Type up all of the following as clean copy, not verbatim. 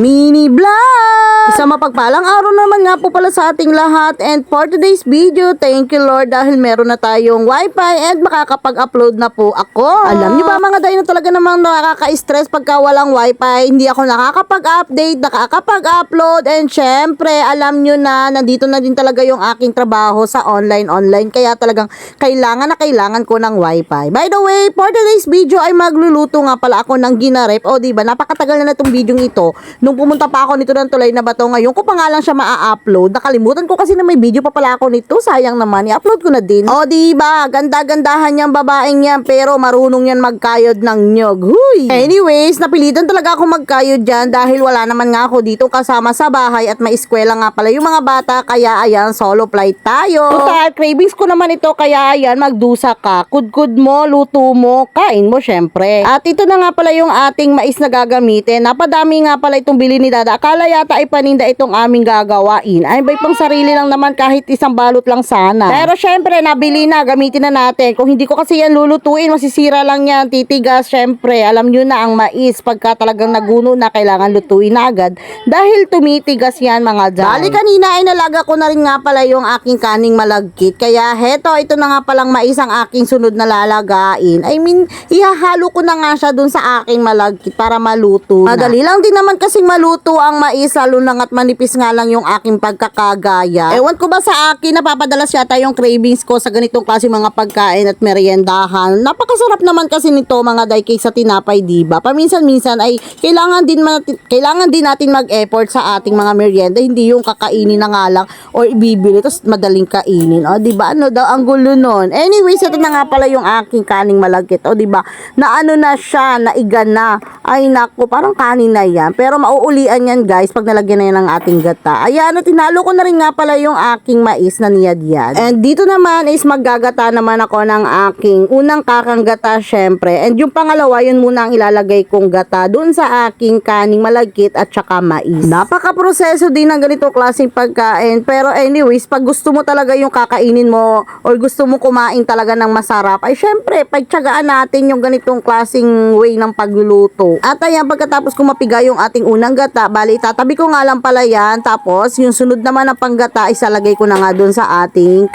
Mini vlog! Isang mapagpalang araw naman nga po pala sa ating lahat, and for today's video, thank you Lord dahil meron na tayong wifi and makakapag-upload na po ako. Alam niyo ba mga day na talaga namang nakaka-stress pagka walang wifi, hindi ako nakakapag-update, nakakapag-upload, and syempre alam niyo na nandito na din talaga yung aking trabaho sa online kaya talagang kailangan ko ng wifi. By the way, for today's video ay magluluto nga pala ako ng ginarep. O diba, napakatagal na itong video ito. Nung pumunta pa ako nito ng Tulay na Bato, ngayon ko pa nga lang siya maa-upload. Nakalimutan ko kasi na may video pa pala ako nito. Sayang naman, i-upload ko na din. O diba, ganda-gandahan niyang babaeng yan, pero marunong yan magkayod ng nyog. Huy! Anyways, napilitan talaga ako magkayod dyan dahil wala naman nga ako dito kasama sa bahay at may eskwela nga pala yung mga bata, kaya ayan, solo flight tayo. Total, cravings ko naman ito, kaya ayan, magdusa ka. Kudkud mo, luto mo, kain mo syempre. At ito na nga pala yung ating mais na gagamitin. Napadami nga pala itong bili ni Dada. Akala yata ay paninda itong aming gagawain. Ay bay pang sarili lang naman, kahit isang balot lang sana. Pero syempre, nabili na, gamitin na natin. Kung hindi ko kasi yan lulutuin, masisira lang yan, titigas. Syempre, alam nyo na ang mais, pagka talagang naguno na, kailangan lutuin na agad. Dahil tumitigas yan mga dyan. Bali kanina ay nalaga ko na rin nga pala yung aking kaning malagkit. Kaya heto, ito na nga palang mais ang aking sunod na lalagain. I mean, ihahalo ko na nga siya dun sa aking malagkit para maluto na. Madali lang din naman kasing maluto ang mais, lalo na nga't manipis nga lang yung aking pagkakagaya. Ewan ko ba sa akin, napapadalas yata yung cravings ko sa ganitong klase mga pagkain at meriendahan. Napakasarap naman kasi nito mga day kaysa tinapay, diba? Paminsan-minsan ay kailangan din natin mag-effort sa ating mga merienda, hindi yung kakainin na nga lang or ibibili tapos madaling kainin. O diba, ano daw ang gulo nun? Anyways, ito na nga pala yung aking kaning malagkit. O diba, na ano na siya, naiga na. Ay nako, parang kanin na yan. Pero mauulian yan guys pag nalagyan na yan ng ating gata. Ayan, at tinalo ko na rin nga pala yung aking mais na niyad-yad. And dito naman is maggagata naman ako ng aking unang kakang gata syempre. And yung pangalawa, yun muna ang ilalagay kong gata dun sa aking kaning malagkit at saka mais. Napaka-proseso din ng ganito klaseng pagkain. Pero anyways, pag gusto mo talaga yung kakainin mo or gusto mo kumain talaga ng masarap, ay syempre, pagtyagaan natin yung ganitong klaseng way ng pagluluto. At ayan, pagkatapos ko mapiga yung ating unang gata, bali, tatabi ko nga lang pala yan. Tapos, yung sunod naman na panggata, isalagay ko na nga dun sa ating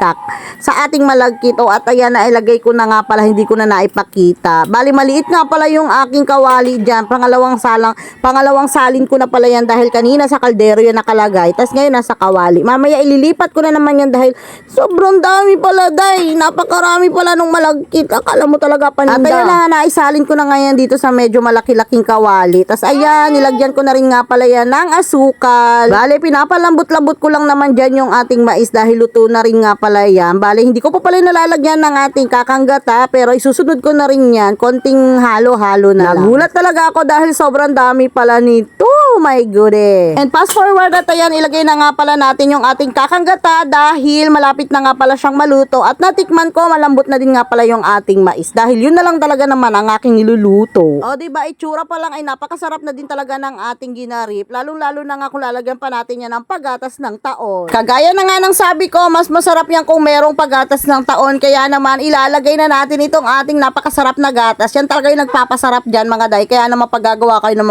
malagkit. O at ayan, nailagay ko na nga pala, hindi ko na naipakita. Bali, maliit nga pala yung aking kawali dyan. Pangalawang salin ko na pala yan dahil kanina sa kaldero yan nakalagay. Tapos ngayon nasa kawali. Mamaya ililipat ko na naman yan dahil sobrang dami pala, day. Napakarami pala nung malagkit. Akala mo talaga paninda. At ayan na nga, naisalin ko na ngayon dito sa medyo malaki-laking kawali. Tapos ayan, nilagyan ko na rin nga pala yan ng asukal. Bale, pinapalambot-lambot ko lang naman dyan yung ating mais dahil luto na rin nga pala yan. Bale, hindi ko pa pala nalalagyan ng ating kakanggata, pero isusunod ko na rin yan. Konting halo-halo na lang. Nagulat talaga ako dahil sobrang dami pala nito. Oh my goodness. And fast forward at ayan, ilagay na nga pala natin yung ating kakanggata dahil malapit na nga pala siyang maluto. At natikman ko, malambot na din nga pala yung ating mais. Dahil yun na lang talaga naman ang aking niluluto. O diba, itsura pa lang ay napakasarap na din talaga ng ating ginarip. Lalong-lalo na nga kung lalagyan pa natin yan ng pagatas ng taon. Kagaya na nga ng sabi ko, mas masarap yan kung merong pagatas ng taon. Kaya naman, ilalagay na natin itong ating napakasarap na gatas. Yan talaga yung nagpapasarap dyan mga day. Kaya naman pagagawa kayo ng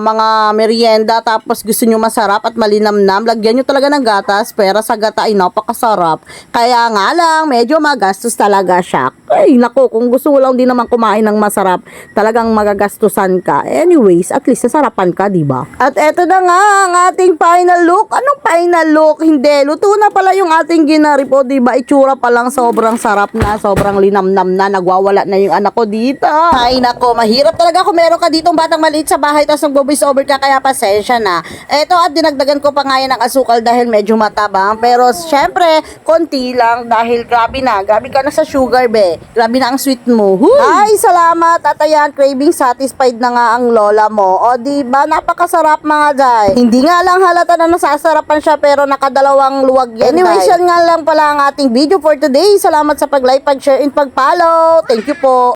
mga merienda tapos gusto nyo masarap at malinamnam, lagyan nyo talaga ng gatas. Pero sa gata ay napakasarap. Kaya nga lang, medyo magastos talaga siya. Ay nako, kung gusto mo lang din naman kumain ng masarap, talagang magagastusan ka. Anyways, at least nasarapan ka, diba? At eto na nga ang ating final look. Anong final look? Hindi, luto na pala yung ating ginarip, o diba? Itsura pa lang sobrang sarap na, sobrang linamnam na, nagwawala na yung anak ko dito. Ay nako, mahirap talaga kung meron ka ditong batang maliit sa bahay tapos nag-voice over ka, kaya pasensya na. Eto, at dinagdagan ko pa nga yan ng asukal dahil medyo matabang, pero syempre konti lang dahil grabe ka na sa sugar, be. Grabe na ang sweet mo. Huy! Ay, salamat. At ayan, craving satisfied na nga ang lola mo. O diba, napakasarap mga day. Hindi nga lang halata na nasasarapan siya, pero nakadalawang luwag yan. Anyways, yan nga lang pala ang ating video for today. Salamat sa pag-like, pag-share, and pag-follow. Thank you po.